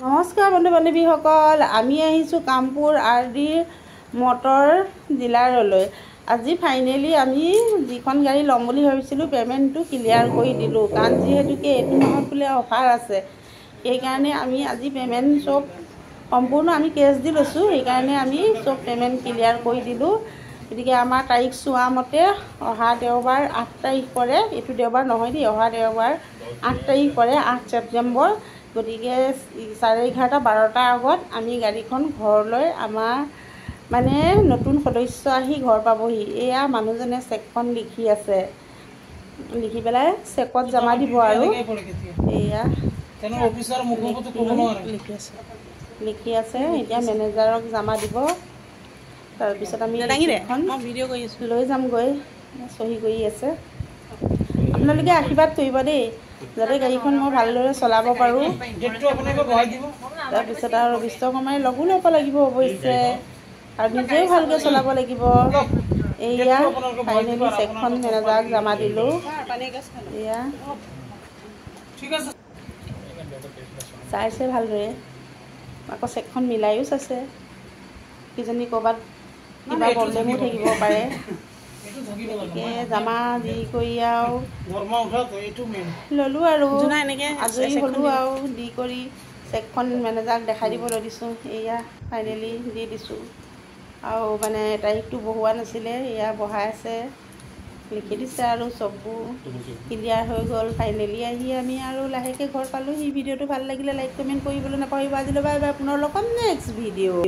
নমস্কাৰ বন্ধু বান্ধৱীসকল, আমি আহিছোঁ কামপুৰ আৰ.ডি. মটৰ ডিলাৰলৈ। আজি ফাইনেলি আমি যিখন গাড়ী ল'ম বুলি ভাবিছিলোঁ পে'মেণ্টটো ক্লিয়াৰ কৰি দিলোঁ, কাৰণ যিহেতুকে এইটো মাহত বোলে অফাৰ আছে, সেইকাৰণে আমি আজি পে'মেণ্ট চব সম্পূৰ্ণ আমি কেছ দি লৈছোঁ। সেইকাৰণে আমি চব পে'মেণ্ট ক্লিয়াৰ কৰি দিলোঁ। গতিকে আমাৰ তাৰিখ চোৱা মতে অহা দেওবাৰ 8 তাৰিখ পৰে, এইটো দেওবাৰ নহয় দেই, অহা দেওবাৰ 8 তাৰিখ পৰে, 8 ছেপ্টেম্বৰ। গতিকে 11:30 12টাৰ আগত আমি গাড়ীখন ঘৰলৈ আমাৰ মানে নতুন সদস্য আহি ঘৰ পাবহি। এয়া মানুহজনে চেকখন লিখি আছে, লিখি পেলাই চেকত জমা দিব আৰু এয়া লিখি আছে। এতিয়া মেনেজাৰক জমা দিব, তাৰপিছত আমি এখন লৈ যামগৈ। চহী কৰি আছে, আপোনালোকে আশীৰ্বাদ কৰিব দেই, যাতে গাড়ীখন মই ভালদৰে চলাব পাৰোঁ। তাৰপিছত আৰু বিশ্বকৰ্মাই লগো ল'ব লাগিব অৱশ্যে, আৰু নিজেও ভালকৈ চলাব লাগিব। এয়া ফাইনেলি চেকখন মেনেজাৰক জমা দিলোঁ। এয়া চাইছে ভালদৰে, আকৌ চেকখন মিলাইও চাইছে, কিজানি ক'ৰবাত কিবা প্ৰব্লেমো থাকিব পাৰে। গতিকে জমা দি কৰি আৰু ল'লোঁ আৰু আজৰি হ'লোঁ আৰু দি কৰি চেকখন মেনেজাৰক দেখাই দিবলৈ দিছোঁ। এয়া ফাইনেলি দি দিছোঁ, আৰু মানে তাৰিখটো বহোৱা নাছিলে, এয়া বহাই আছে, লিখি দিছে আৰু চববোৰ ক্লিয়াৰ হৈ গ'ল। ফাইনেলি আহি আমি আৰু লাহেকৈ ঘৰ পালোঁ। এই ভিডিঅ'টো ভাল লাগিলে লাইক কমেণ্ট কৰিবলৈ নাপাহৰিব। আজিলৈ বাই বাই, পুনৰ লগ পাম নেক্সট ভিডিঅ'।